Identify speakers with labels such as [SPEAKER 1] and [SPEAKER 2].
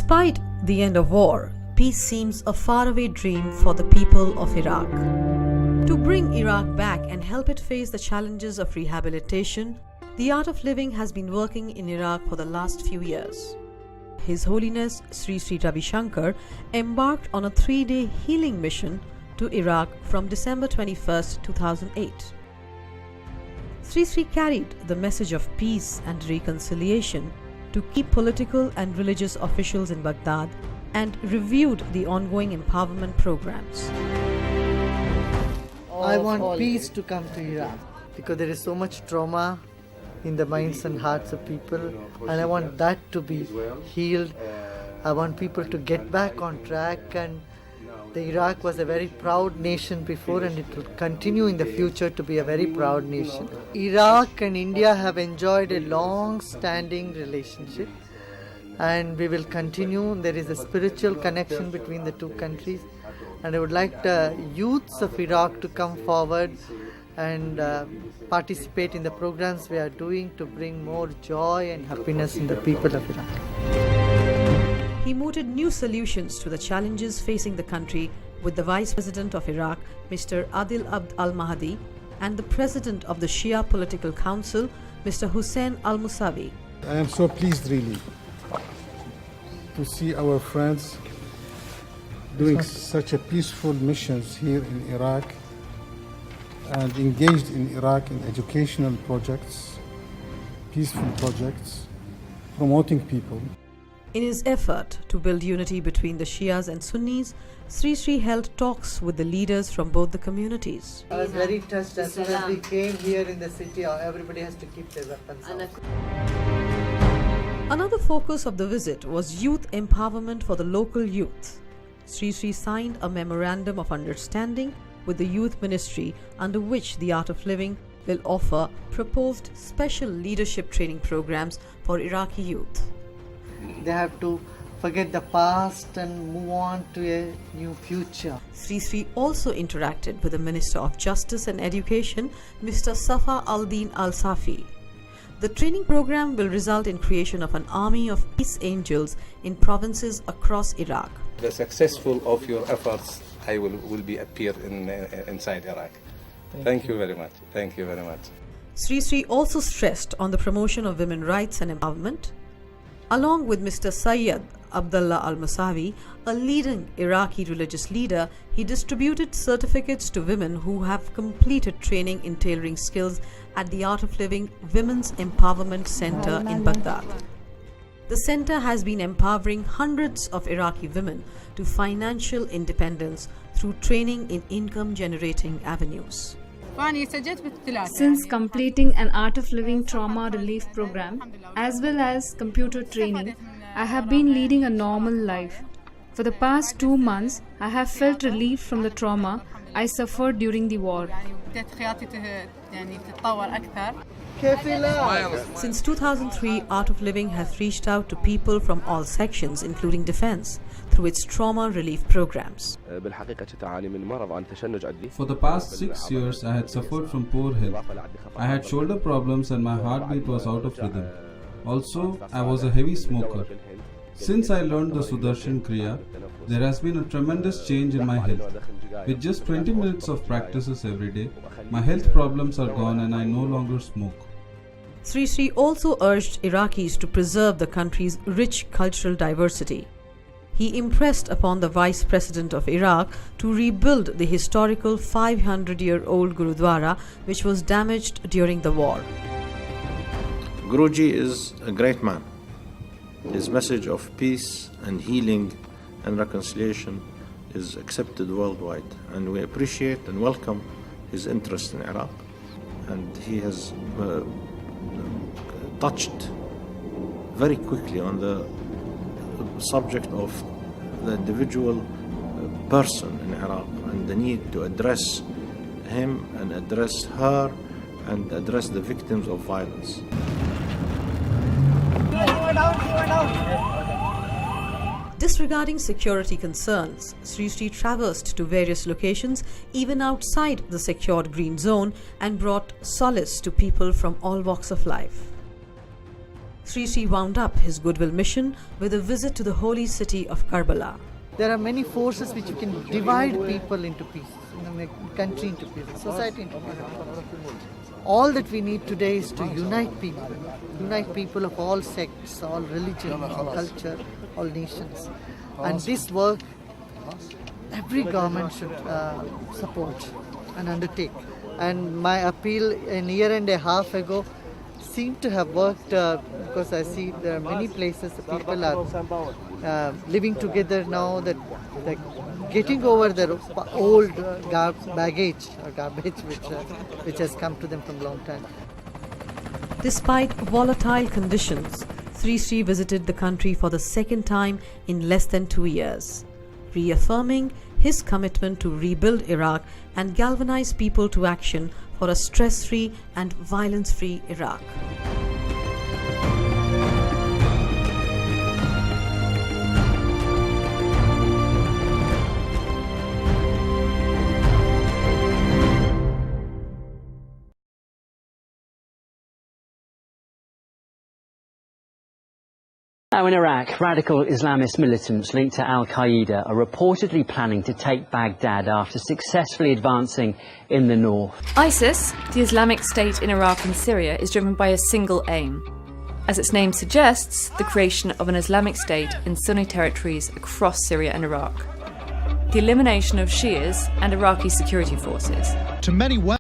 [SPEAKER 1] Despite the end of war, peace seems a faraway dream for the people of Iraq. To bring Iraq back and help it face the challenges of rehabilitation, the Art of Living has been working in Iraq for the last few years. His Holiness Sri Sri Ravi Shankar embarked on a 3-day healing mission to Iraq from December 21, 2008. Sri Sri carried the message of peace and reconciliation to key political and religious officials in Baghdad and reviewed the ongoing empowerment programs.
[SPEAKER 2] I want peace to come to Iraq because there is so much trauma in the minds and hearts of people, and I want that to be healed. I want people to get back on track, and the Iraq was a very proud nation before, and it will continue in the future to be a very proud nation. Iraq and India have enjoyed a long-standing relationship, and we will continue. There is a spiritual connection between the two countries, and I would like the youths of Iraq to come forward and participate in the programs we are doing to bring more joy and happiness in the people of Iraq.
[SPEAKER 1] He mooted new solutions to the challenges facing the country with the Vice President of Iraq, Mr. Adil Abd al-Mahdi, and the President of the Shia Political Council, Mr. Hussein al-Musawi.
[SPEAKER 3] I am so pleased really to see our friends doing such a peaceful missions here in Iraq and engaged in Iraq in educational projects, peaceful projects, promoting people.
[SPEAKER 1] In his effort to build unity between the Shias and Sunnis, Sri Sri held talks with the leaders from both the communities.
[SPEAKER 2] I was very touched as soon as we came here in the city. Everybody has to keep their weapons out.
[SPEAKER 1] Another focus of the visit was youth empowerment for the local youth. Sri Sri signed a memorandum of understanding with the Youth Ministry, under which the Art of Living will offer proposed special leadership training programs for Iraqi youth.
[SPEAKER 2] They have to forget the past and move on to a new future.
[SPEAKER 1] Sri Sri also interacted with the Minister of Justice and Education, Mr. Safa al-Din al-Safi. The training program will result in creation of an army of peace angels in provinces across Iraq.
[SPEAKER 4] The successful of your efforts will be appear inside Iraq. Thank you very much. Thank you very much.
[SPEAKER 1] Sri Sri also stressed on the promotion of women rights and empowerment. Along with Mr. Sayyid Abdullah al-Musawi, a leading Iraqi religious leader, he distributed certificates to women who have completed training in tailoring skills at the Art of Living Women's Empowerment Center in Baghdad. The center has been empowering hundreds of Iraqi women to financial independence through training in income-generating avenues.
[SPEAKER 5] Since completing an Art of Living trauma relief program as well as computer training, I have been leading a normal life. For the past 2 months, I have felt relief from the trauma I suffered during the war.
[SPEAKER 1] Since 2003, Art of Living has reached out to people from all sections, including defense, through its trauma relief programs.
[SPEAKER 6] For the past 6 years, I had suffered from poor health. I had shoulder problems and my heartbeat was out of rhythm. Also, I was a heavy smoker. Since I learned the Sudarshan Kriya, there has been a tremendous change in my health. With just 20 minutes of practices every day, my health problems are gone and I no longer smoke.
[SPEAKER 1] Sri Sri also urged Iraqis to preserve the country's rich cultural diversity. He impressed upon the Vice President of Iraq to rebuild the historical 500-year-old Gurudwara, which was damaged during the war.
[SPEAKER 7] Guruji is a great man. His message of peace and healing and reconciliation is accepted worldwide, and we appreciate and welcome his interest in Iraq, and he has touched very quickly on the subject of the individual person in Iraq and the need to address him and address her and address the victims of violence.
[SPEAKER 1] Disregarding security concerns, Sri Sri traversed to various locations even outside the secured green zone and brought solace to people from all walks of life. Sri Sri wound up his goodwill mission with a visit to the holy city of Karbala.
[SPEAKER 2] There are many forces which can divide people into pieces, make country into pieces, society into pieces. All that we need today is to unite people of all sects, all religions, all culture, all nations. And this work, every government should support and undertake. And my appeal a year and a half ago seemed to have worked because I see there are many places the people are living together now, that they're getting over their old baggage or garbage which has come to them from a long time.
[SPEAKER 1] Despite volatile conditions, Sri Sri visited the country for the second time in less than 2 years, reaffirming his commitment to rebuild Iraq and galvanize people to action for a stress-free and violence-free Iraq.
[SPEAKER 8] Now in Iraq, radical Islamist militants linked to al-Qaeda are reportedly planning to take Baghdad after successfully advancing in the north.
[SPEAKER 9] ISIS, the Islamic State in Iraq and Syria, is driven by a single aim. As its name suggests, the creation of an Islamic State in Sunni territories across Syria and Iraq. The elimination of Shias and Iraqi security forces.
[SPEAKER 10] To many